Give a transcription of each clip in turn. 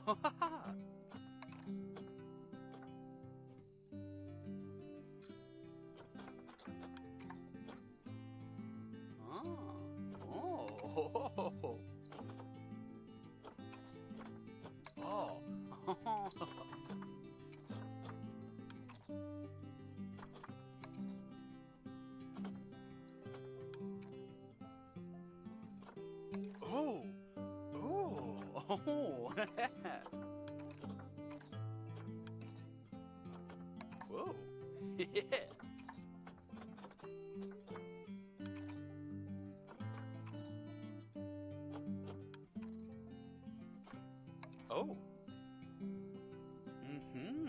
Oh. Oh. Oh. Oh. Oh. Whoa. Yeah. Oh. Mm-hmm.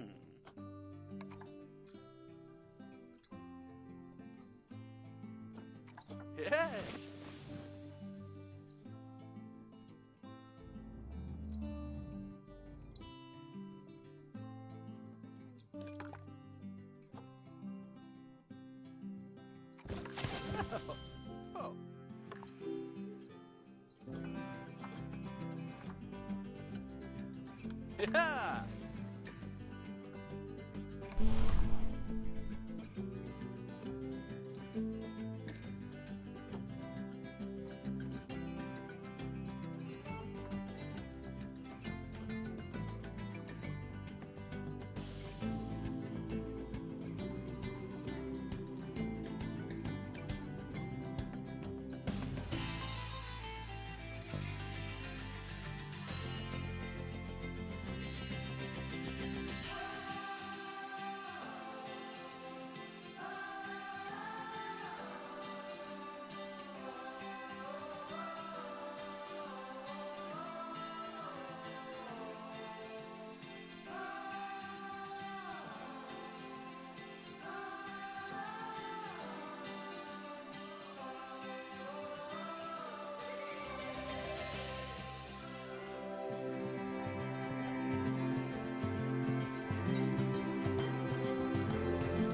Yeah. Oh. Yeah.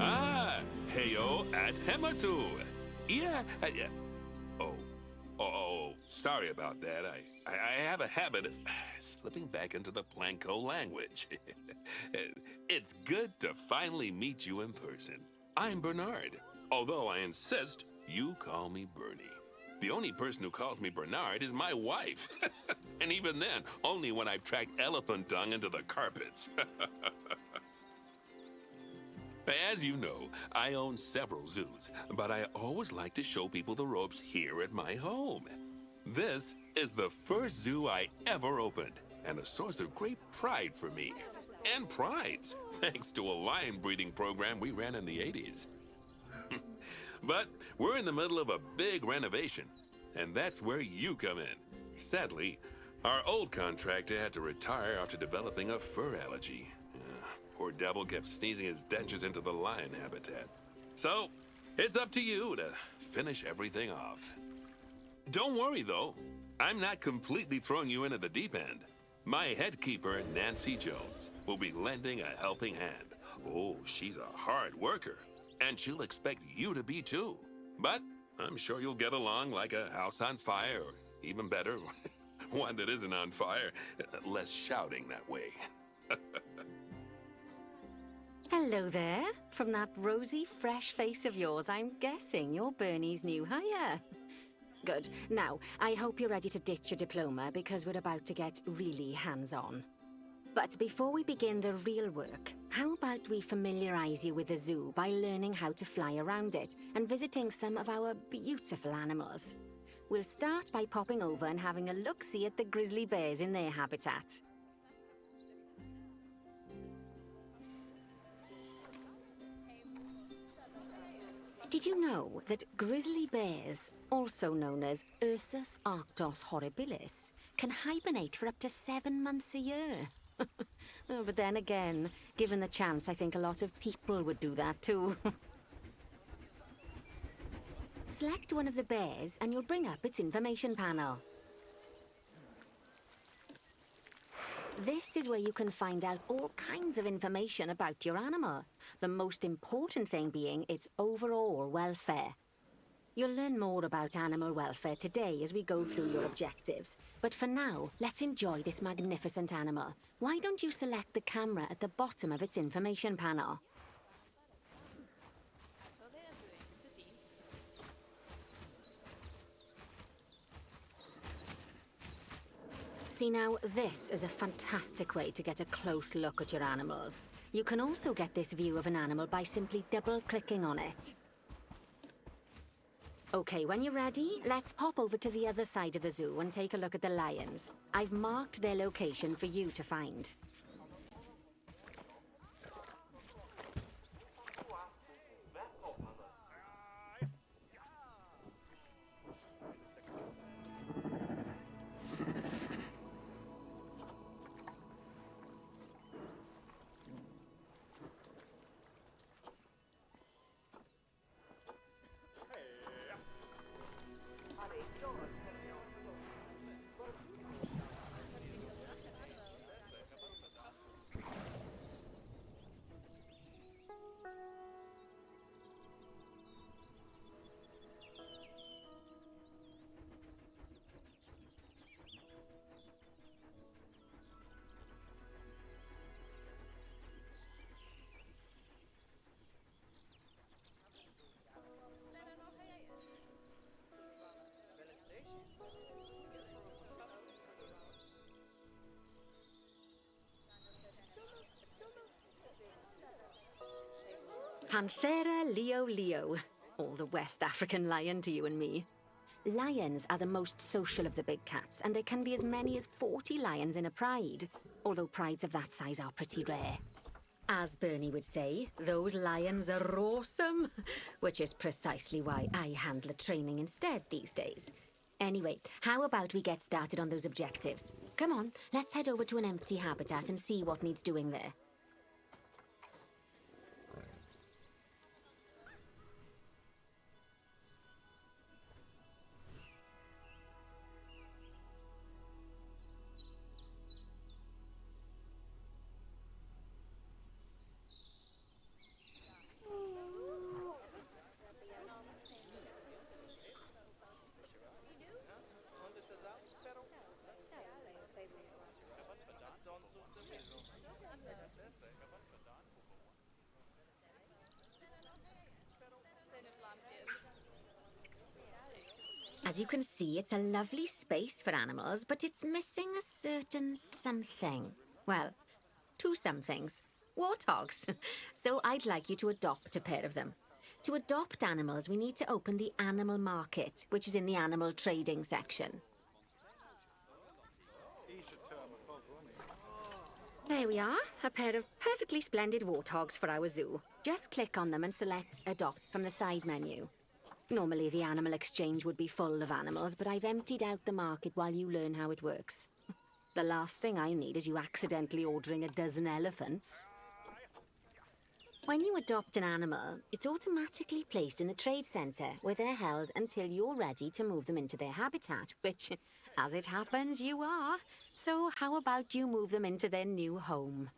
Ah, heyo at Hematu. Yeah, yeah. Oh, sorry about that. I have a habit of slipping back into the Planko language. It's good to finally meet you in person. I'm Bernard, although I insist you call me Bernie. The only person who calls me Bernard is my wife. And even then, only when I've tracked elephant dung into the carpets. As you know, I own several zoos, but I always like to show people the ropes here at my home. This is the first zoo I ever opened, and a source of great pride for me. And prides, thanks to a lion breeding program we ran in the 80s. But we're in the middle of a big renovation, and that's where you come in. Sadly, our old contractor had to retire after developing a fur allergy. Poor devil kept sneezing his dentures into the lion habitat. So, it's up to you to finish everything off. Don't worry, though. I'm not completely throwing you in at the deep end. My head keeper, Nancy Jones, will be lending a helping hand. Oh, she's a hard worker, and she'll expect you to be too. But I'm sure you'll get along like a house on fire, or even better, one that isn't on fire. Less shouting that way. Hello there. From that rosy, fresh face of yours, I'm guessing you're Bernie's new hire. Good. Now, I hope you're ready to ditch your diploma because we're about to get really hands-on. But before we begin the real work, how about we familiarize you with the zoo by learning how to fly around it and visiting some of our beautiful animals? We'll start by popping over and having a look-see at the grizzly bears in their habitat. Did you know that grizzly bears, also known as Ursus arctos horribilis, can hibernate for up to 7 months a year? Oh, but then again, given the chance, I think a lot of people would do that too. Select one of the bears and you'll bring up its information panel. This is where you can find out all kinds of information about your animal. The most important thing being its overall welfare. You'll learn more about animal welfare today as we go through your objectives. But for now, let's enjoy this magnificent animal. Why don't you select the camera at the bottom of its information panel? See now, this is a fantastic way to get a close look at your animals. You can also get this view of an animal by simply double-clicking on it. Okay, when you're ready, let's pop over to the other side of the zoo and take a look at the lions. I've marked their location for you to find. Panthera leo leo, or the West African lion to you and me. Lions are the most social of the big cats, and there can be as many as 40 lions in a pride, although prides of that size are pretty rare. As Bernie would say, those lions are awesome, which is precisely why I handle the training instead these days. Anyway, how about we get started on those objectives? Come on, let's head over to an empty habitat and see what needs doing there. As you can see, it's a lovely space for animals, but it's missing a certain something. Well, two somethings. Warthogs. So I'd like you to adopt a pair of them. To adopt animals, we need to open the animal market, which is in the animal trading section. There we are, a pair of perfectly splendid warthogs for our zoo. Just click on them and select Adopt from the side menu. Normally the animal exchange would be full of animals, but I've emptied out the market while you learn how it works. The last thing I need is you accidentally ordering a dozen elephants. When you adopt an animal, it's automatically placed in the trade centre, where they're held until you're ready to move them into their habitat, which, as it happens, you are. So how about you move them into their new home?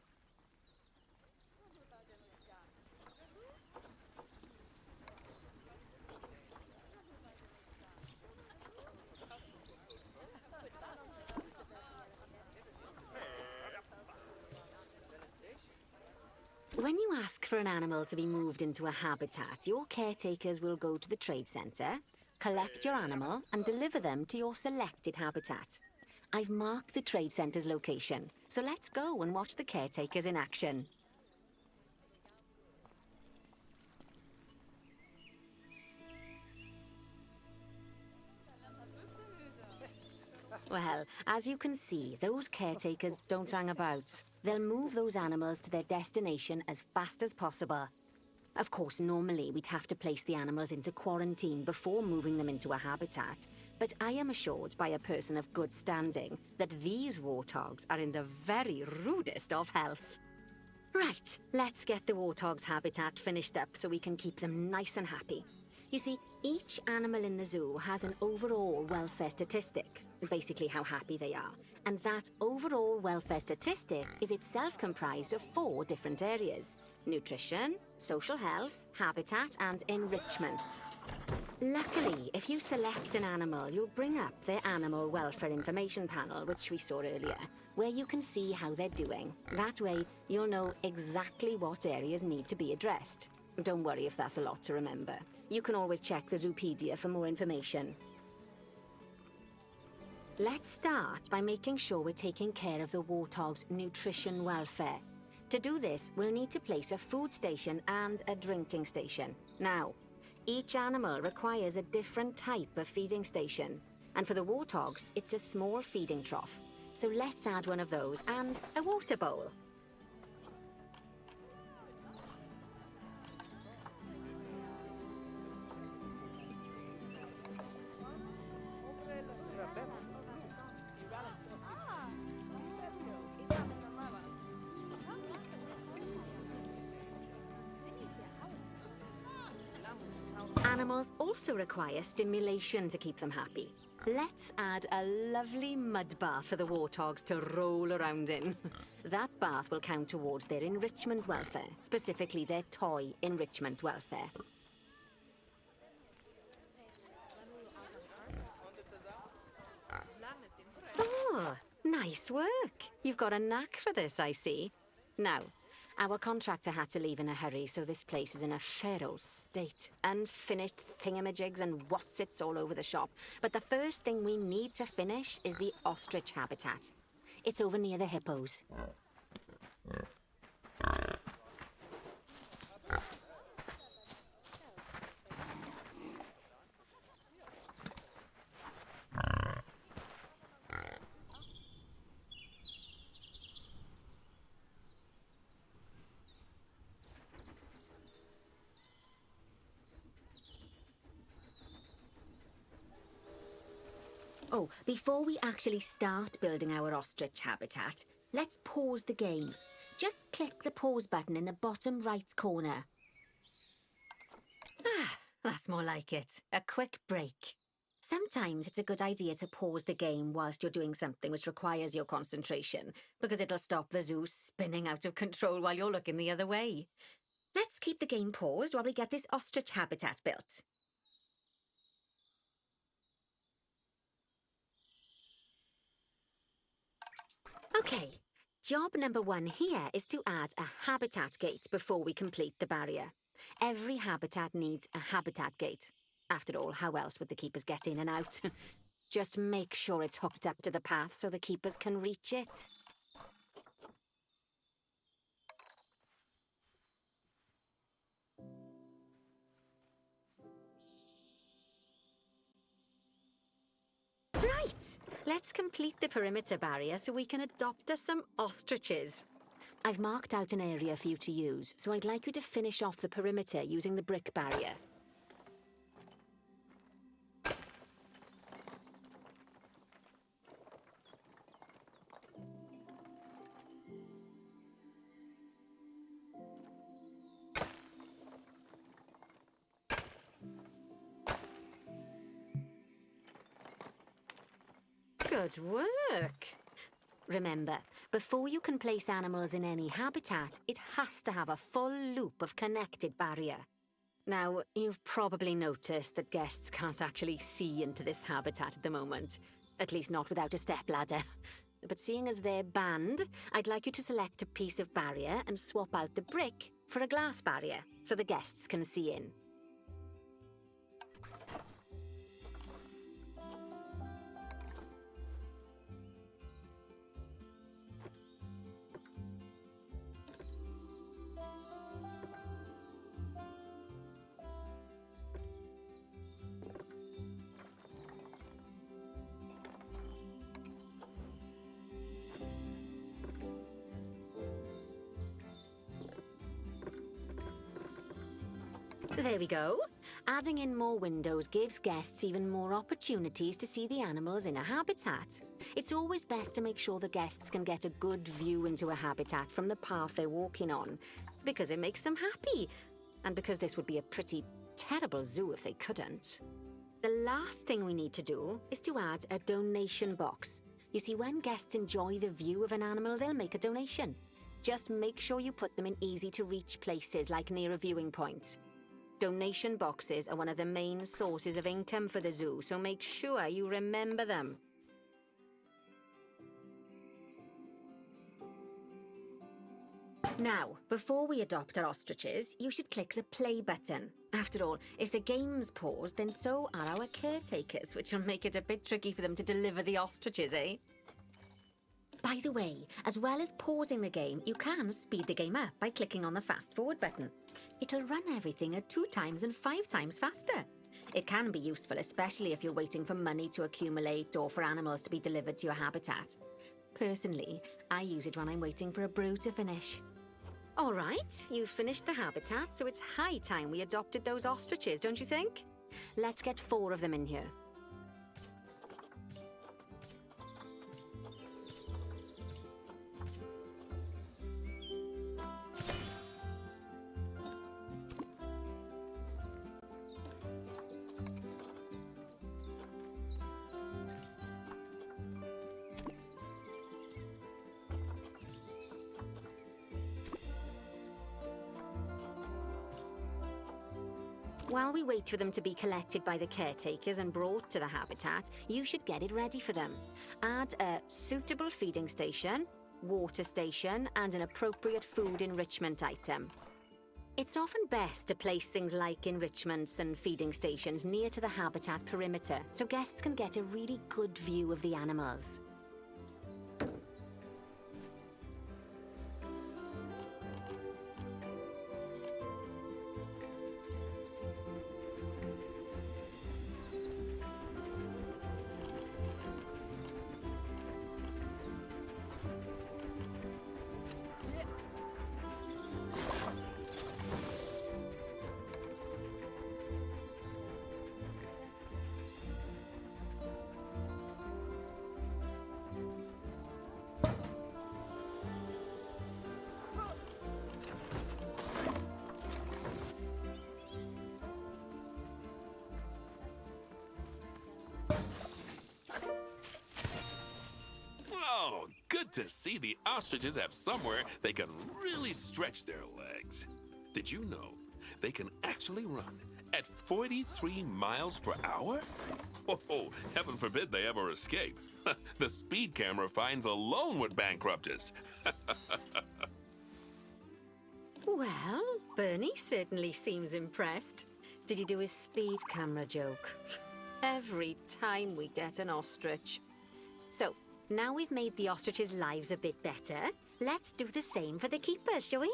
When you ask for an animal to be moved into a habitat, your caretakers will go to the trade centre, collect your animal, and deliver them to your selected habitat. I've marked the trade centre's location, so let's go and watch the caretakers in action. Well, as you can see, those caretakers don't hang about. They'll move those animals to their destination as fast as possible. Of course, normally we'd have to place the animals into quarantine before moving them into a habitat, but I am assured by a person of good standing that these warthogs are in the very rudest of health. Right, let's get the warthog's habitat finished up so we can keep them nice and happy. You see, each animal in the zoo has an overall welfare statistic, basically how happy they are. And that overall welfare statistic is itself comprised of 4 different areas: nutrition, social health, habitat, and enrichment. Luckily, if you select an animal, you'll bring up their animal welfare information panel, which we saw earlier, where you can see how they're doing. That way, you'll know exactly what areas need to be addressed. Don't worry if that's a lot to remember. You can always check the Zoopedia for more information. Let's start by making sure we're taking care of the warthog's nutrition welfare. To do this, we'll need to place a food station and a drinking station. Now, each animal requires a different type of feeding station. And for the warthogs, it's a small feeding trough. So let's add one of those and a water bowl. Animals also require stimulation to keep them happy. Let's add a lovely mud bath for the warthogs to roll around in. That bath will count towards their enrichment welfare, specifically their toy enrichment welfare. Oh, nice work. You've got a knack for this, I see. Now, our contractor had to leave in a hurry, so this place is in a fair old state. Unfinished thingamajigs and whatsits all over the shop. But the first thing we need to finish is the ostrich habitat. It's over near the hippos. Oh, before we actually start building our ostrich habitat, let's pause the game. Just click the pause button in the bottom right corner. Ah, that's more like it. A quick break. Sometimes it's a good idea to pause the game whilst you're doing something which requires your concentration, because it'll stop the zoo spinning out of control while you're looking the other way. Let's keep the game paused while we get this ostrich habitat built. Okay, job number 1 here is to add a habitat gate before we complete the barrier. Every habitat needs a habitat gate. After all, how else would the keepers get in and out? Just make sure it's hooked up to the path so the keepers can reach it. Right, let's complete the perimeter barrier so we can adopt us some ostriches. I've marked out an area for you to use, so I'd like you to finish off the perimeter using the brick barrier. Good work! Remember, before you can place animals in any habitat, it has to have a full loop of connected barrier. Now, you've probably noticed that guests can't actually see into this habitat at the moment. At least not without a stepladder. But seeing as they're banned, I'd like you to select a piece of barrier and swap out the brick for a glass barrier, so the guests can see in. There we go. Adding in more windows gives guests even more opportunities to see the animals in a habitat. It's always best to make sure the guests can get a good view into a habitat from the path they're walking on, because it makes them happy, and because this would be a pretty terrible zoo if they couldn't. The last thing we need to do is to add a donation box. You see, when guests enjoy the view of an animal, they'll make a donation. Just make sure you put them in easy-to-reach places, like near a viewing point. Donation boxes are one of the main sources of income for the zoo, so make sure you remember them. Now, before we adopt our ostriches, you should click the play button. After all, if the game's paused, then so are our caretakers, which will make it a bit tricky for them to deliver the ostriches, eh? By the way, as well as pausing the game, you can speed the game up by clicking on the fast forward button. It'll run everything at 2 times and 5 times faster. It can be useful, especially if you're waiting for money to accumulate or for animals to be delivered to your habitat. Personally, I use it when I'm waiting for a brew to finish. All right, you've finished the habitat, so it's high time we adopted those ostriches, don't you think? Let's get 4 of them in here. While we wait for them to be collected by the caretakers and brought to the habitat, you should get it ready for them. Add a suitable feeding station, water station, and an appropriate food enrichment item. It's often best to place things like enrichments and feeding stations near to the habitat perimeter, so guests can get a really good view of the animals. Oh, good to see the ostriches have somewhere they can really stretch their legs. Did you know they can actually run at 43 miles per hour? Oh, heaven forbid they ever escape. The speed camera fines alone would bankrupt us. Well, Bernie certainly seems impressed. Did he do his speed camera joke? Every time we get an ostrich. So, now we've made the ostriches' lives a bit better, let's do the same for the keepers, shall we?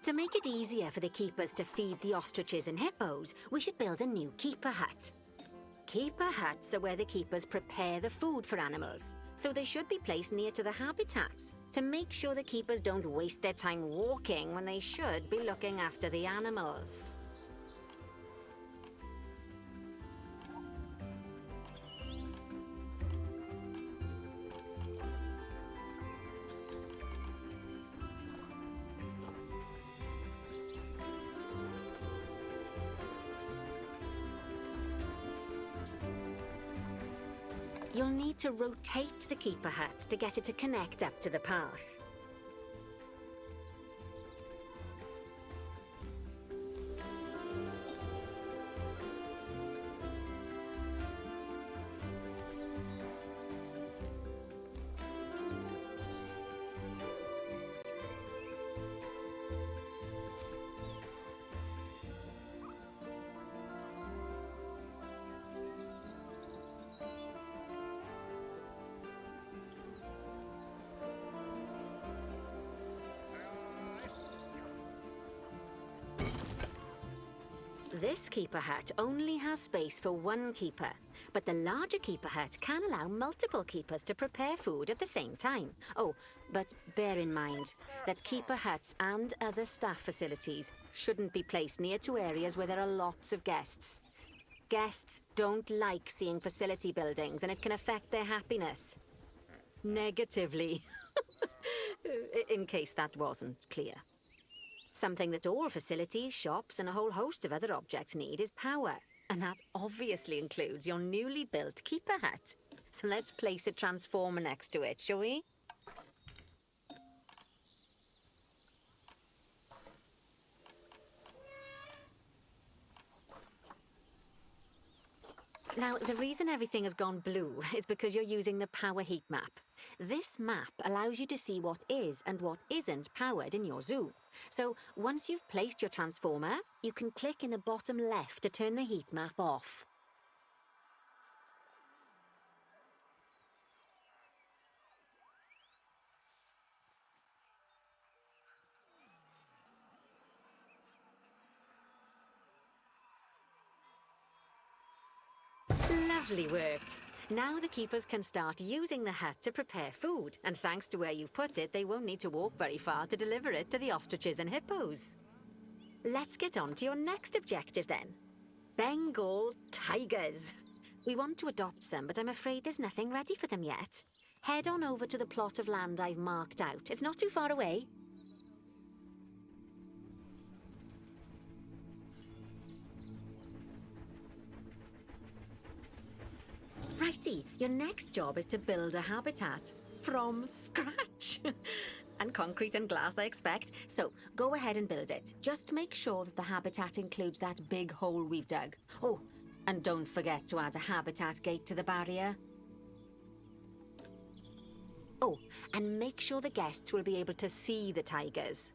To make it easier for the keepers to feed the ostriches and hippos, we should build a new keeper hut. Keeper huts are where the keepers prepare the food for animals, so they should be placed near to the habitats to make sure the keepers don't waste their time walking when they should be looking after the animals. You'll need to rotate the keeper hut to get it to connect up to the path. This keeper hut only has space for 1 keeper, but the larger keeper hut can allow multiple keepers to prepare food at the same time. Oh, but bear in mind that keeper huts and other staff facilities shouldn't be placed near to areas where there are lots of guests. Guests don't like seeing facility buildings, and it can affect their happiness. Negatively. In case that wasn't clear. Something that all facilities, shops, and a whole host of other objects need is power. And that obviously includes your newly built keeper hut. So let's place a transformer next to it, shall we? Now, the reason everything has gone blue is because you're using the power heat map. This map allows you to see what is and what isn't powered in your zoo. So, once you've placed your transformer, you can click in the bottom left to turn the heat map off. Lovely work. Now the keepers can start using the hut to prepare food, and thanks to where you've put it, they won't need to walk very far to deliver it to the ostriches and hippos. Let's get on to your next objective then. Bengal tigers. We want to adopt some, but I'm afraid there's nothing ready for them yet. Head on over to the plot of land I've marked out. It's not too far away. Righty, your next job is to build a habitat from scratch. And concrete and glass, I expect. So, go ahead and build it. Just make sure that the habitat includes that big hole we've dug. Oh, and don't forget to add a habitat gate to the barrier. Oh, and make sure the guests will be able to see the tigers.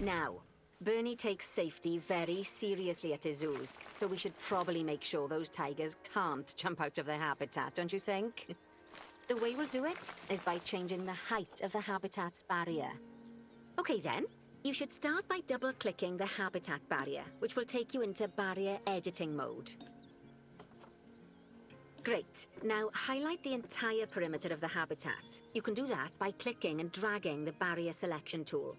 Now, Bernie takes safety very seriously at his zoos, so we should probably make sure those tigers can't jump out of their habitat, don't you think? The way we'll do it is by changing the height of the habitat's barrier. Okay then, you should start by double-clicking the habitat barrier, which will take you into barrier editing mode. Great. Now highlight the entire perimeter of the habitat. You can do that by clicking and dragging the barrier selection tool.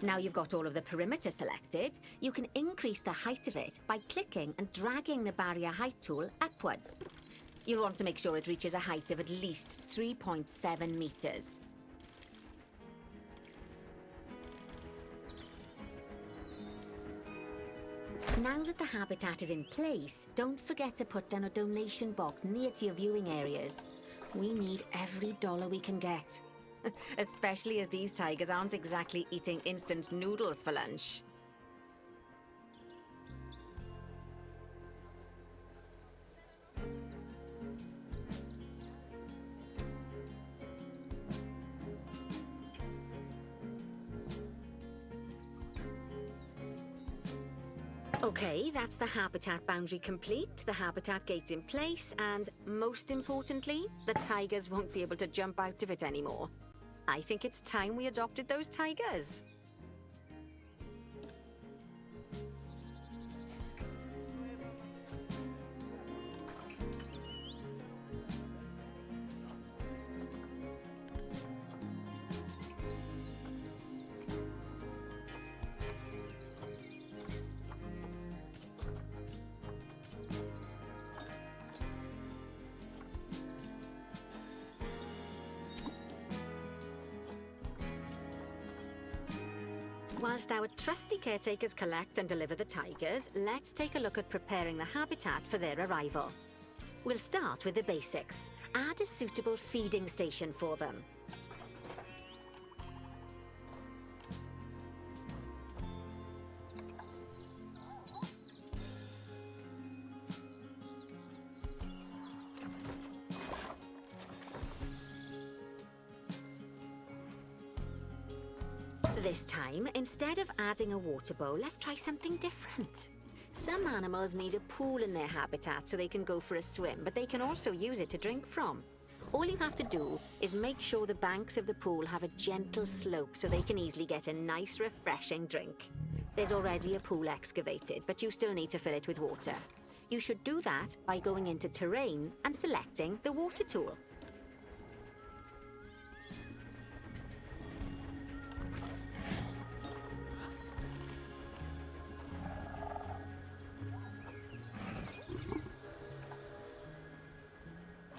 Now you've got all of the perimeter selected, you can increase the height of it by clicking and dragging the barrier height tool upwards. You'll want to make sure it reaches a height of at least 3.7 meters. Now that the habitat is in place, don't forget to put down a donation box near to your viewing areas. We need every dollar we can get. Especially as these tigers aren't exactly eating instant noodles for lunch. Okay, that's the habitat boundary complete, the habitat gate in place, and most importantly, the tigers won't be able to jump out of it anymore. I think it's time we adopted those tigers. Whilst our trusty caretakers collect and deliver the tigers, let's take a look at preparing the habitat for their arrival. We'll start with the basics. Add a suitable feeding station for them. This time, instead of adding a water bowl, let's try something different. Some animals need a pool in their habitat so they can go for a swim, but they can also use it to drink from. All you have to do is make sure the banks of the pool have a gentle slope so they can easily get a nice, refreshing drink. There's already a pool excavated, but you still need to fill it with water. You should do that by going into Terrain and selecting the water tool.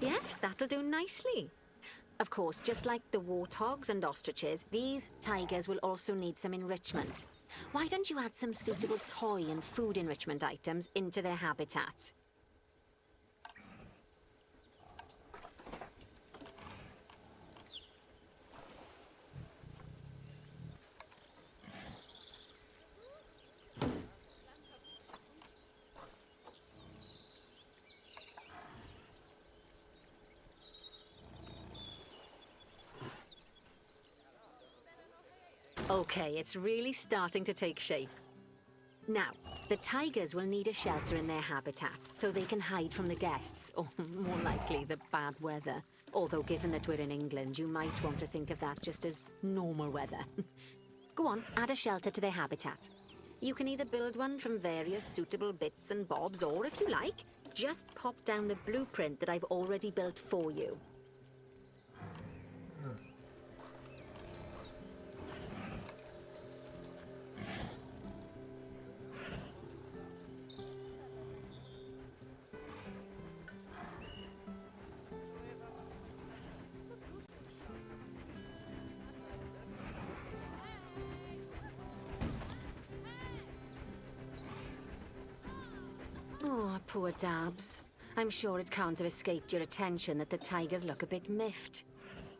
Yes, that'll do nicely. Of course, just like the warthogs and ostriches, these tigers will also need some enrichment. Why don't you add some suitable toy and food enrichment items into their habitat? Okay, it's really starting to take shape. Now, the tigers will need a shelter in their habitat so they can hide from the guests, or more likely, the bad weather. Although given that we're in England, you might want to think of that just as normal weather. Go on, add a shelter to their habitat. You can either build one from various suitable bits and bobs, or if you like, just pop down the blueprint that I've already built for you. Oh, poor Dabs. I'm sure it can't have escaped your attention that the tigers look a bit miffed.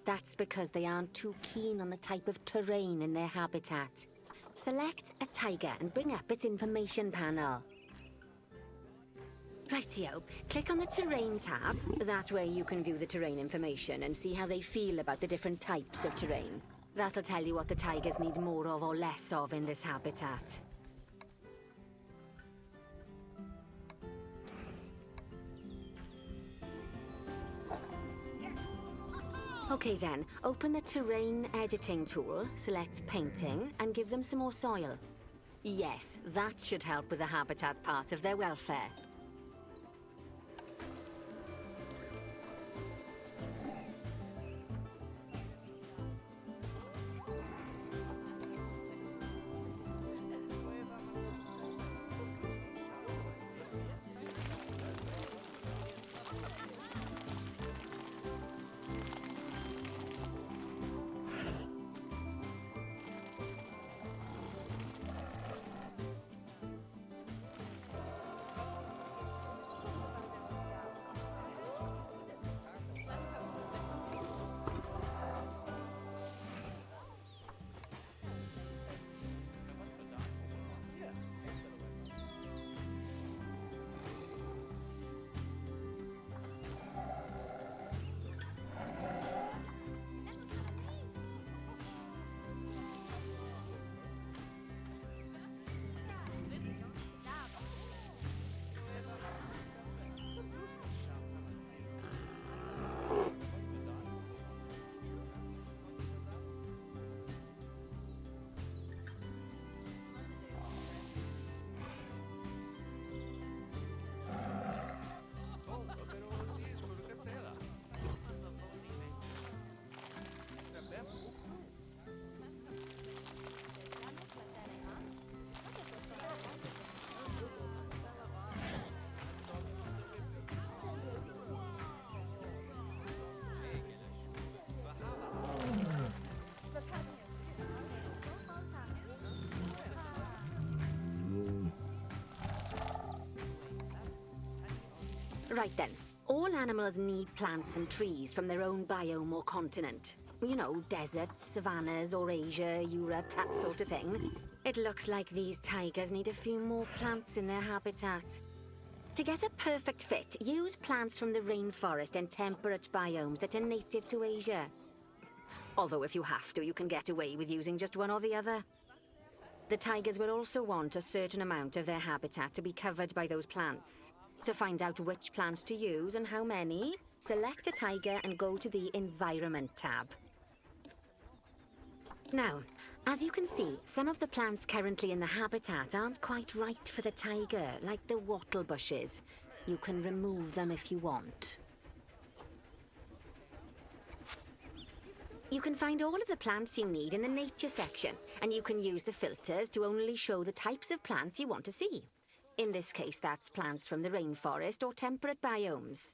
That's because they aren't too keen on the type of terrain in their habitat. Select a tiger and bring up its information panel. Rightio, click on the Terrain tab. That way you can view the terrain information and see how they feel about the different types of terrain. That'll tell you what the tigers need more of or less of in this habitat. Okay then, open the terrain editing tool, select painting, and give them some more soil. Yes, that should help with the habitat part of their welfare. Right then. All animals need plants and trees from their own biome or continent. You know, deserts, savannas, or Asia, Europe, that sort of thing. It looks like these tigers need a few more plants in their habitat. To get a perfect fit, use plants from the rainforest and temperate biomes that are native to Asia. Although if you have to, you can get away with using just one or the other. The tigers will also want a certain amount of their habitat to be covered by those plants. To find out which plants to use and how many, select a tiger and go to the Environment tab. Now, as you can see, some of the plants currently in the habitat aren't quite right for the tiger, like the wattle bushes. You can remove them if you want. You can find all of the plants you need in the nature section, and you can use the filters to only show the types of plants you want to see. In this case, that's plants from the rainforest or temperate biomes.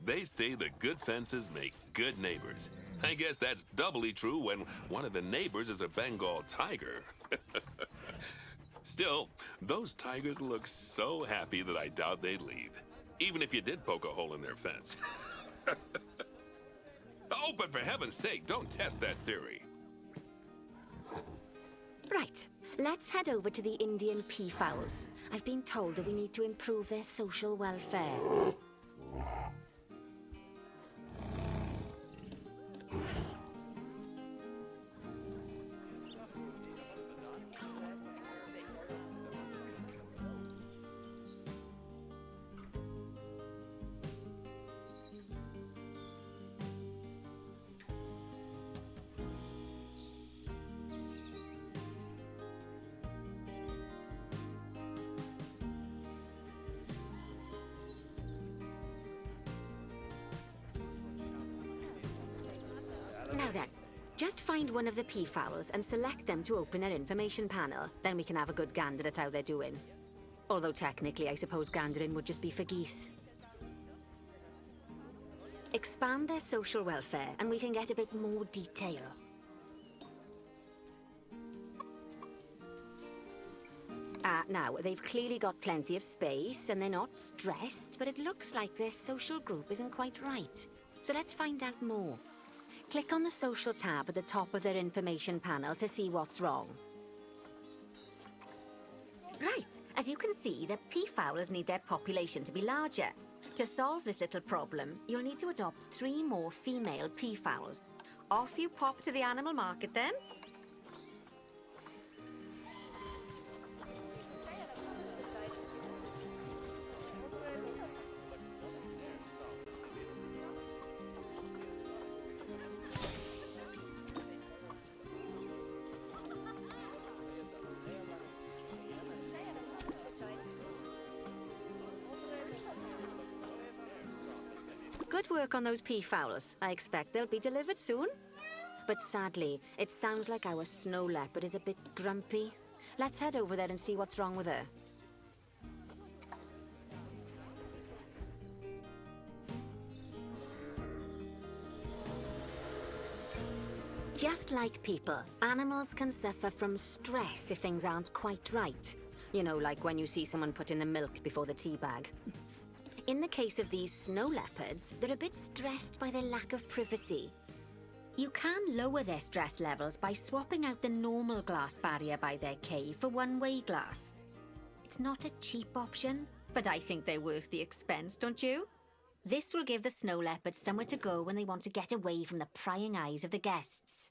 They say the good fences make good neighbors. I guess that's doubly true when one of the neighbors is a Bengal tiger. Still, those tigers look so happy that I doubt they'd leave, even if you did poke a hole in their fence. Oh, but for heaven's sake, don't test that theory. Right. Let's head over to the Indian peafowls. I've been told that we need to improve their social welfare. Now then, just find one of the peafowls and select them to open their information panel. Then we can have a good gander at how they're doing. Although technically, I suppose gandering would just be for geese. Expand their social welfare and we can get a bit more detail. Now, they've clearly got plenty of space and they're not stressed, but it looks like their social group isn't quite right. So let's find out more. Click on the social tab at the top of their information panel to see what's wrong. Right, as you can see, the peafowls need their population to be larger. To solve this little problem, you'll need to adopt 3 more female peafowls. Off you pop to the animal market then. Good work on those peafowls. I expect they'll be delivered soon. But sadly, it sounds like our snow leopard is a bit grumpy. Let's head over there and see what's wrong with her. Just like people, animals can suffer from stress if things aren't quite right. You know, like when you see someone put in the milk before the tea bag. In the case of these snow leopards, they're a bit stressed by their lack of privacy. You can lower their stress levels by swapping out the normal glass barrier by their cave for one-way glass. It's not a cheap option, but I think they're worth the expense, don't you? This will give the snow leopards somewhere to go when they want to get away from the prying eyes of the guests.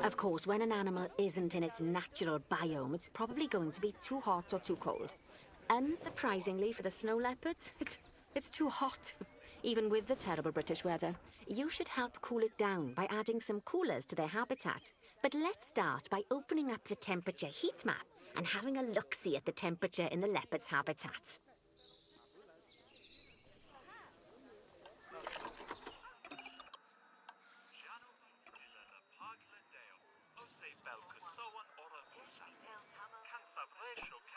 Of course, when an animal isn't in its natural biome, it's probably going to be too hot or too cold. Unsurprisingly for the snow leopards, it's too hot. Even with the terrible British weather. You should help cool it down by adding some coolers to their habitat. But let's start by opening up the temperature heat map and having a look-see at the temperature in the leopard's habitat.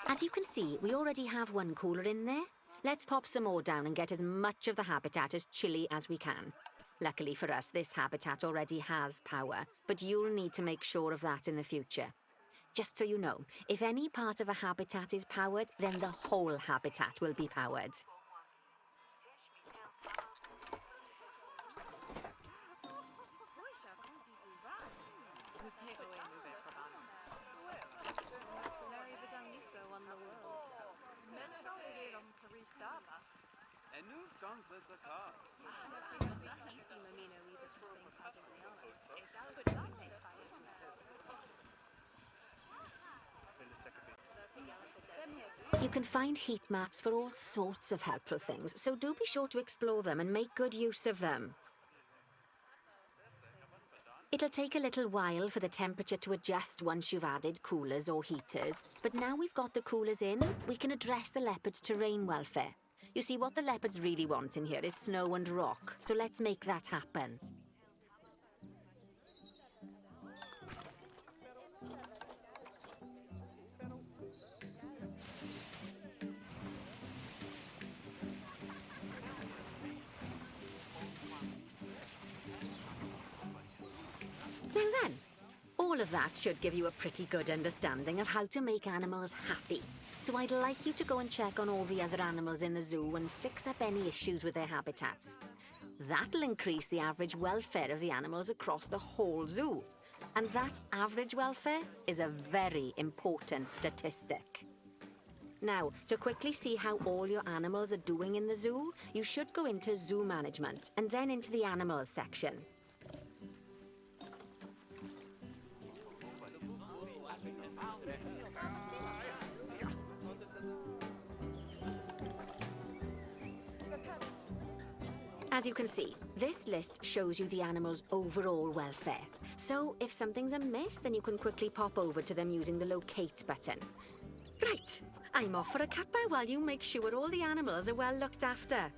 As you can see, we already have one cooler in there. Let's pop some more down and get as much of the habitat as chilly as we can. Luckily for us, this habitat already has power, but you'll need to make sure of that in the future. Just so you know, if any part of a habitat is powered, then the whole habitat will be powered. You can find heat maps for all sorts of helpful things, so do be sure to explore them and make good use of them. It'll take a little while for the temperature to adjust once you've added coolers or heaters, but now we've got the coolers in, we can address the leopard's terrain welfare. You see, what the leopards really want in here is snow and rock, so let's make that happen. All of that should give you a pretty good understanding of how to make animals happy. So I'd like you to go and check on all the other animals in the zoo and fix up any issues with their habitats. That'll increase the average welfare of the animals across the whole zoo. And that average welfare is a very important statistic. Now, to quickly see how all your animals are doing in the zoo, you should go into zoo management and then into the animals section. As you can see, this list shows you the animals' overall welfare. So if something's amiss, then you can quickly pop over to them using the locate button. Right, I'm off for a cuppa while you make sure all the animals are well looked after.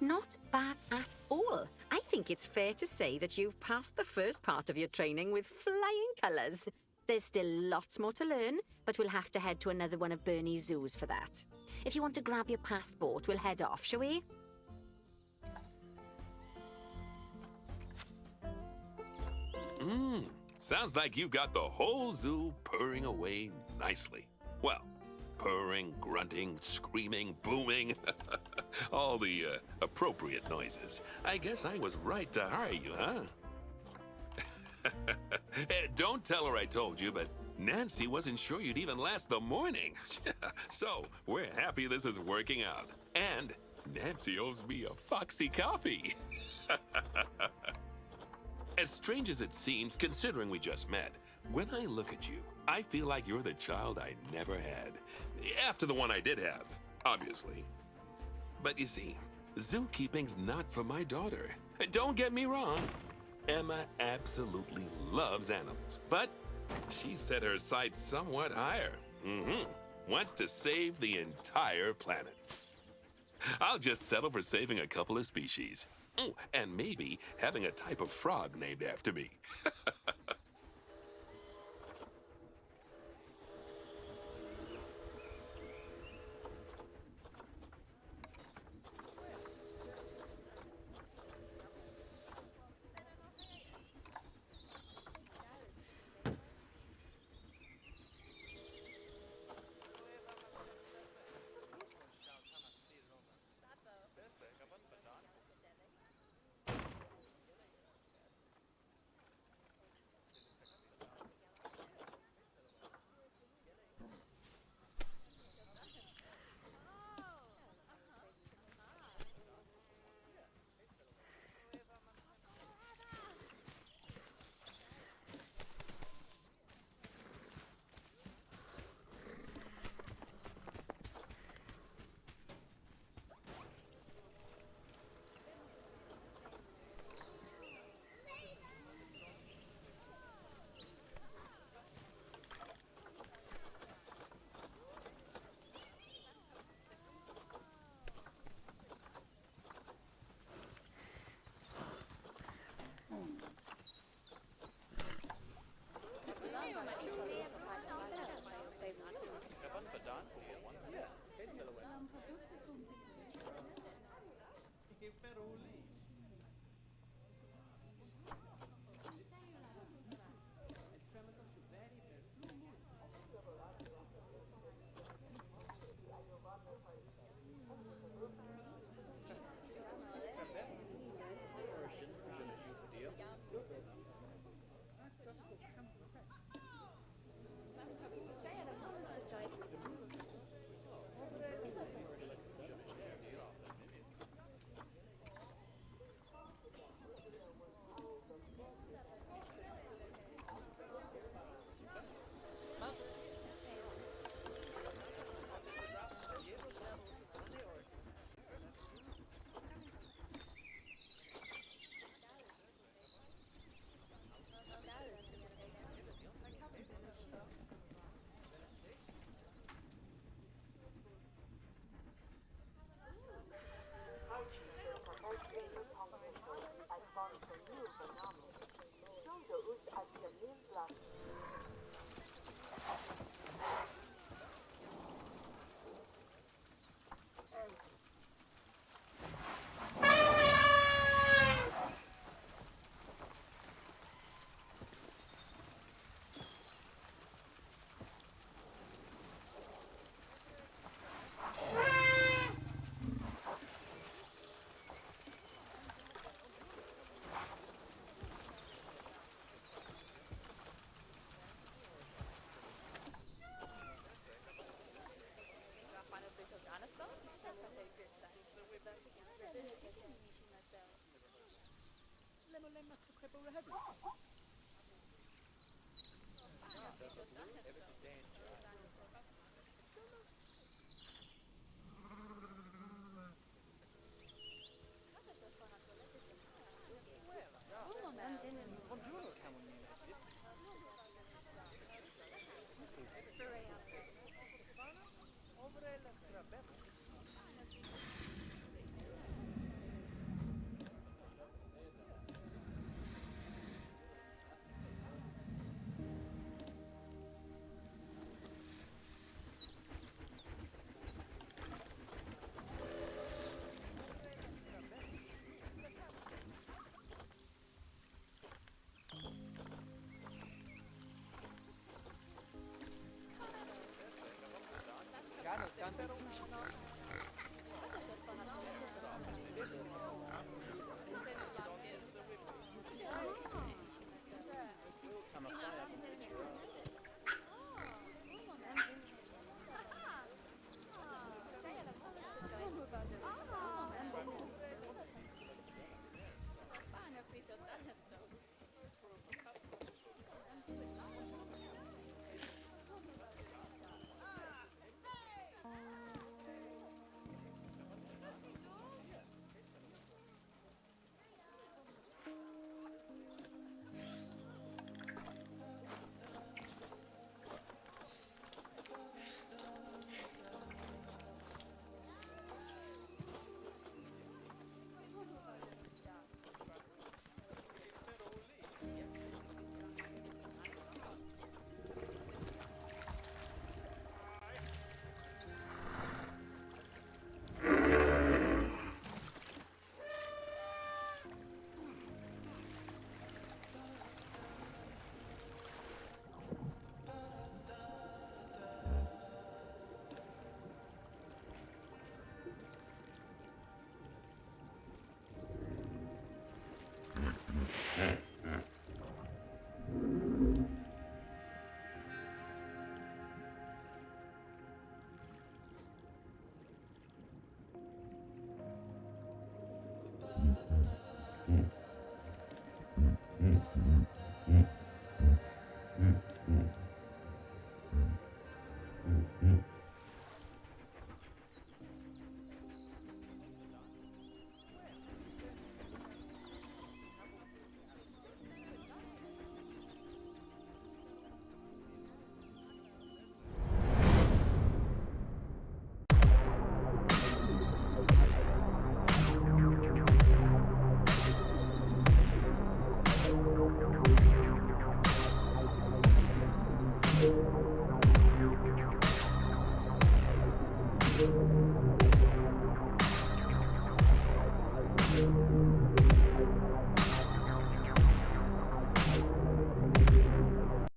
Not bad at all. I think it's fair to say that you've passed the first part of your training with flying colours. There's still lots more to learn, but we'll have to head to another one of Bernie's zoos for that. If you want to grab your passport, we'll head off, shall we? Sounds like you've got the whole zoo purring away nicely. Well, purring, grunting, screaming, booming. All the appropriate noises. I guess I was right to hire you, huh? Don't tell her I told you, but Nancy wasn't sure you'd even last the morning. So, we're happy this is working out. And Nancy owes me a foxy coffee. As strange as it seems, considering we just met, when I look at you, I feel like you're the child I never had. After the one I did have, obviously. But you see, zookeeping's not for my daughter. Don't get me wrong. Emma absolutely loves animals, but she set her sights somewhat higher. Wants to save the entire planet. I'll just settle for saving a couple of species. Oh, and maybe having a type of frog named after me.